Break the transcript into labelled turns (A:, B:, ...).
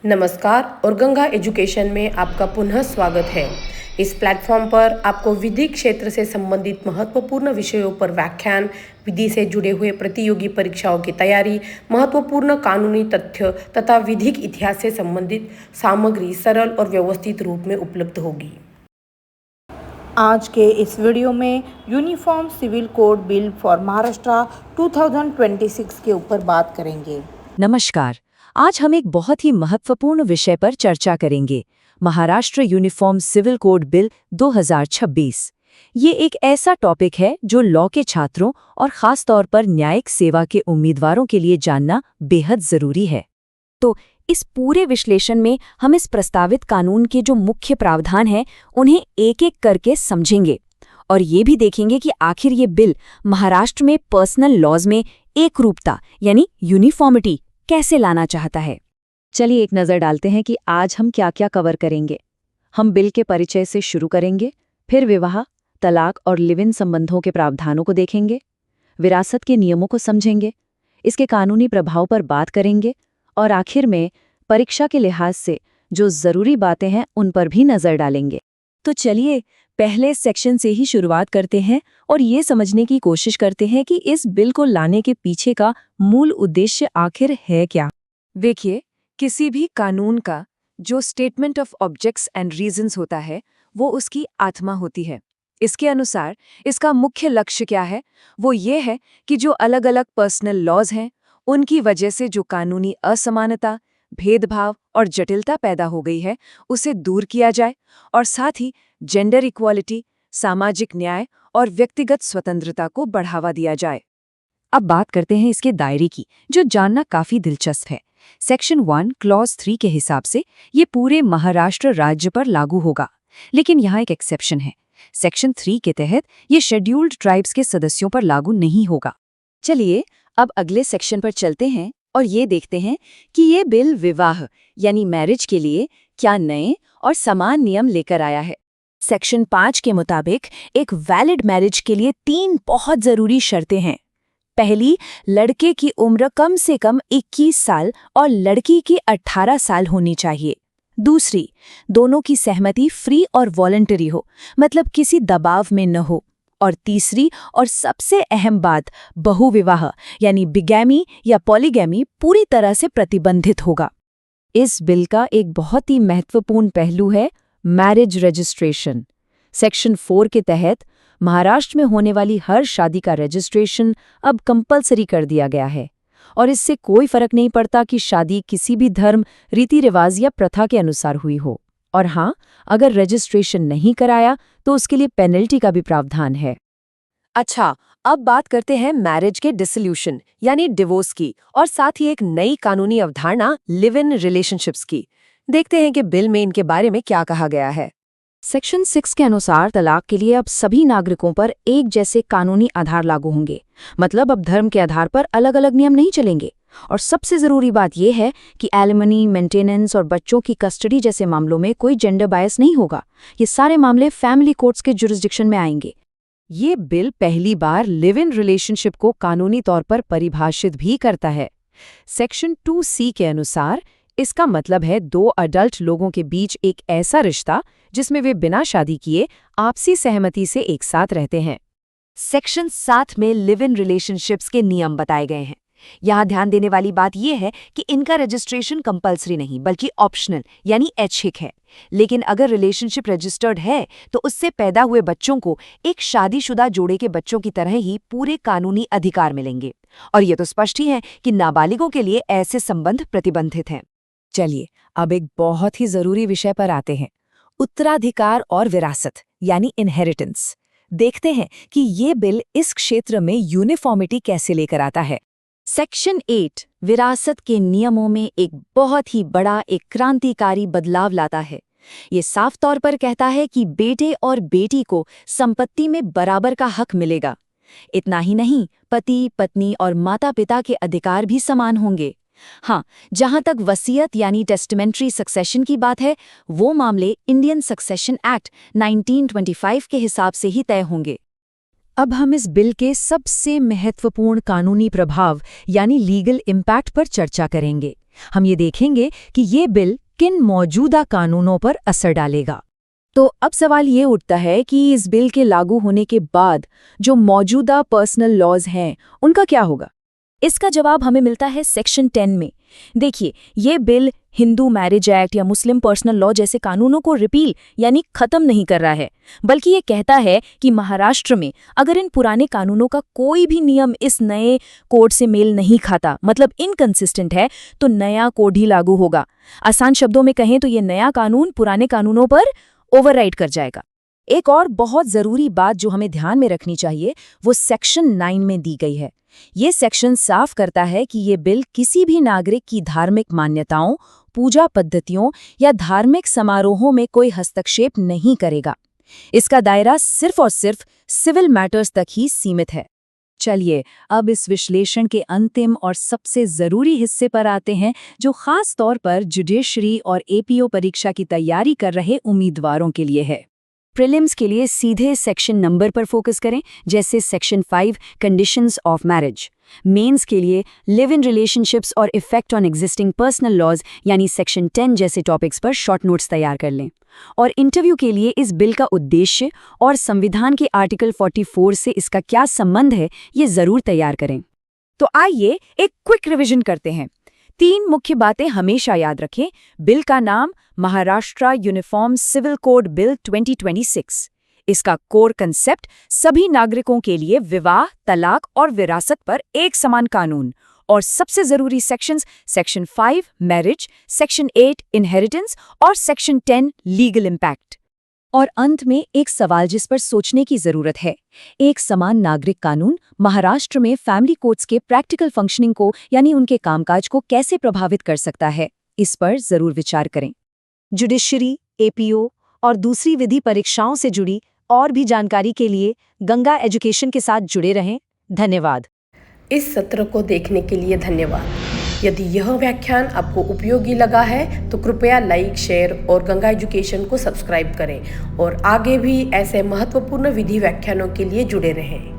A: नमस्कार और गंगा एजुकेशन में आपका पुनः स्वागत है। इस प्लेटफॉर्म पर आपको विधि क्षेत्र से संबंधित महत्वपूर्ण विषयों पर व्याख्यान, विधि से जुड़े हुए प्रतियोगी परीक्षाओं की तैयारी, महत्वपूर्ण कानूनी तथ्य तथा विधिक इतिहास से संबंधित सामग्री सरल और व्यवस्थित रूप में उपलब्ध होगी। आज के इस वीडियो में uniform civil code bill for Maharashtra 2026 के ऊपर बात करेंगे।
B: नमस्कार, आज हम एक बहुत ही महत्वपूर्ण विषय पर चर्चा करेंगे, Maharashtra uniform civil code bill 2026। ये एक ऐसा टॉपिक है जो लॉ के छात्रों और खास तौर पर न्यायिक सेवा के उम्मीदवारों के लिए जानना बेहद जरूरी है। तो इस पूरे विश्लेषण में हम इस प्रस्तावित कानून के जो मुख्य प्रावधान हैं उन्हें एक एक करके समझेंगे और ये भी देखेंगे कि आखिर ये बिल महाराष्ट्र में पर्सनल लॉज में एकरूपता यानी यूनिफॉर्मिटी कैसे लाना चाहता है। चलिए एक नज़र डालते हैं कि आज हम क्या क्या कवर करेंगे। हम बिल के परिचय से शुरू करेंगे, फिर विवाह, तलाक और लिव इन संबंधों के प्रावधानों को देखेंगे, विरासत के नियमों को समझेंगे, इसके कानूनी प्रभाव पर बात करेंगे और आखिर में परीक्षा के लिहाज से जो ज़रूरी बातें हैं उन पर भी नज़र डालेंगे। तो चलिए पहले सेक्शन से ही शुरुआत करते हैं और ये समझने की कोशिश करते हैं कि इस बिल को लाने के पीछे का मूल उद्देश्य आखिर है क्या। देखिए, किसी भी कानून का जो statement of objects and reasons होता है वो उसकी आत्मा होती है। इसके अनुसार इसका मुख्य लक्ष्य क्या है? वो ये है कि जो अलग अलग पर्सनल लॉज हैं उनकी वजह से जो कानूनी असमानता, भेदभाव और जटिलता पैदा हो गई है उसे दूर किया जाए और साथ ही जेंडर इक्वालिटी, सामाजिक न्याय और व्यक्तिगत स्वतंत्रता को बढ़ावा दिया जाए। अब बात करते हैं इसके दायरे की, जो जानना काफी दिलचस्प है। सेक्शन 1 क्लॉज 3 के हिसाब से ये पूरे महाराष्ट्र राज्य पर लागू होगा, लेकिन यहाँ एक एक्सेप्शन है। सेक्शन 3 के तहत ये शेड्यूल्ड ट्राइब्स के सदस्यों पर लागू नहीं होगा। चलिए अब अगले सेक्शन पर चलते हैं और ये देखते हैं कि ये बिल विवाह यानी मैरिज के लिए क्या नए और समान नियम लेकर आया है। सेक्शन 5 के मुताबिक एक वैलिड मैरिज के लिए 3 बहुत जरूरी शर्तें हैं। पहली, लड़के की उम्र कम से कम 21 साल और लड़की की 18 साल होनी चाहिए। दूसरी, दोनों की सहमति फ्री और वॉलंटरी हो, मतलब किसी दबाव में न हो। और तीसरी और सबसे अहम बात, बहुविवाह यानी बिगैमी या पॉलीगैमी पूरी तरह से प्रतिबंधित होगा। इस बिल का एक बहुत ही महत्वपूर्ण पहलू है मैरिज रजिस्ट्रेशन। सेक्शन 4 के तहत महाराष्ट्र में होने वाली हर शादी का रजिस्ट्रेशन अब कंपलसरी कर दिया गया है और इससे कोई फर्क नहीं पड़ता कि शादी किसी भी धर्म, रीति रिवाज या प्रथा के अनुसार हुई हो। और हाँ, अगर रजिस्ट्रेशन नहीं कराया तो उसके लिए पेनल्टी का भी प्रावधान है। अच्छा, अब बात करते हैं मैरिज के डिसोल्यूशन यानी डिवोर्स की और साथ ही एक नई कानूनी अवधारणा लिव इन रिलेशनशिप्स की। देखते हैं कि बिल में इनके बारे में क्या कहा गया है। सेक्शन 6 के अनुसार तलाक के लिए अब सभी नागरिकों पर एक जैसे कानूनी आधार लागू होंगे, मतलब अब धर्म के आधार पर अलग अलग नियम नहीं चलेंगे। और सबसे जरूरी बात यह है कि एलिमनी, मेंटेनेंस और बच्चों की कस्टडी जैसे मामलों में कोई जेंडर बायस नहीं होगा। ये सारे मामले फैमिली कोर्ट्स के जुरिस्डिक्शन में आएंगे। ये बिल पहली बार लिव इन रिलेशनशिप को कानूनी तौर पर परिभाषित भी करता है। सेक्शन 2C के अनुसार इसका मतलब है 2 अडल्ट लोगों के बीच एक ऐसा रिश्ता जिसमें वे बिना शादी किए आपसी सहमति से एक साथ रहते हैं। सेक्शन 7 में लिव इन रिलेशनशिप्स के नियम बताए गए हैं। यहाँ ध्यान देने वाली बात यह है कि इनका रजिस्ट्रेशन कंपलसरी नहीं बल्कि ऑप्शनल यानी ऐच्छिक है। लेकिन अगर रिलेशनशिप रजिस्टर्ड है तो उससे पैदा हुए बच्चों को एक शादीशुदा जोड़े के बच्चों की तरह ही पूरे कानूनी अधिकार मिलेंगे। और ये तो स्पष्ट ही है कि नाबालिगों के लिए ऐसे संबंध प्रतिबंधित हैं। चलिए अब एक बहुत ही जरूरी विषय पर आते हैं, उत्तराधिकार और विरासत यानी इनहेरिटेंस। देखते हैं कि ये बिल इस क्षेत्र में यूनिफॉर्मिटी कैसे लेकर आता है। सेक्शन 8 विरासत के नियमों में एक बहुत ही बड़ा, एक क्रांतिकारी बदलाव लाता है। ये साफ तौर पर कहता है कि बेटे और बेटी को संपत्ति में बराबर का हक मिलेगा। इतना ही नहीं, पति, पत्नी और माता पिता के अधिकार भी समान होंगे। हाँ, जहां तक वसीयत यानी टेस्टामेंट्री सक्सेशन की बात है, वो मामले इंडियन सक्सेशन एक्ट 1925 के हिसाब से ही तय होंगे। अब हम इस बिल के सबसे महत्वपूर्ण कानूनी प्रभाव यानी लीगल इम्पैक्ट पर चर्चा करेंगे। हम ये देखेंगे कि ये बिल किन मौजूदा कानूनों पर असर डालेगा। तो अब सवाल ये उठता है कि इस बिल के लागू होने के बाद जो मौजूदा पर्सनल लॉज हैं, उनका क्या होगा? इसका जवाब हमें मिलता है सेक्शन 10 में। देखिए, ये बिल हिंदू मैरिज एक्ट या मुस्लिम पर्सनल लॉ जैसे कानूनों को रिपील यानी खत्म नहीं कर रहा है, बल्कि ये कहता है कि महाराष्ट्र में अगर इन पुराने कानूनों का कोई भी नियम इस नए कोड से मेल नहीं खाता, मतलब इनकंसिस्टेंट है, तो नया कोड ही लागू होगा। आसान शब्दों में कहें तो ये नया कानून पुराने कानूनों पर ओवरराइड कर जाएगा। एक और बहुत जरूरी बात जो हमें ध्यान में रखनी चाहिए वो सेक्शन 9 में दी गई है। ये सेक्शन साफ करता है कि ये बिल किसी भी नागरिक की धार्मिक मान्यताओं, पूजा पद्धतियों या धार्मिक समारोहों में कोई हस्तक्षेप नहीं करेगा। इसका दायरा सिर्फ और सिर्फ सिविल मैटर्स तक ही सीमित है। चलिए अब इस विश्लेषण के अंतिम और सबसे जरूरी हिस्से पर आते हैं, जो खास तौर पर जुडिशरी और एपीओ परीक्षा की तैयारी कर रहे उम्मीदवारों के लिए है। प्रीलिम्स के लिए सीधे सेक्शन नंबर पर फोकस करें, जैसे section 5 conditions of marriage. Men's के लिए लिव इन रिलेशनशिप्स और effect on existing personal laws यानी सेक्शन 10 जैसे टॉपिक्स पर शॉर्ट नोट्स तैयार कर लें। और इंटरव्यू के लिए इस बिल का उद्देश्य और संविधान के आर्टिकल 44 से इसका क्या संबंध है, ये जरूर तैयार करें। तो आइए एक क्विक रिवीजन करते हैं। 3 मुख्य बातें हमेशा याद रखें। बिल का नाम Maharashtra uniform civil code bill 2026। इसका कोर कंसेप्ट सभी नागरिकों के लिए विवाह, तलाक और विरासत पर एक समान कानून। और सबसे जरूरी sections section 5 marriage, section 8 inheritance और सेक्शन 10 लीगल इम्पैक्ट। और अंत में एक सवाल जिस पर सोचने की जरूरत है। एक समान नागरिक कानून महाराष्ट्र में फैमिली कोर्ट्स के प्रैक्टिकल फंक्शनिंग को यानी उनके कामकाज को कैसे प्रभावित कर सकता है, इस पर जरूर विचार करें। जुडिशरी, एपीओ और दूसरी विधि परीक्षाओं से जुड़ी और भी जानकारी के लिए गंगा एजुकेशन के साथ जुड़े रहें। धन्यवाद।
A: इस सत्र को देखने के लिए धन्यवाद। यदि यह व्याख्यान आपको उपयोगी लगा है तो कृपया लाइक, शेयर और गंगा एजुकेशन को सब्सक्राइब करें और आगे भी ऐसे महत्वपूर्ण विधि व्याख्यानों के लिए जुड़े रहें।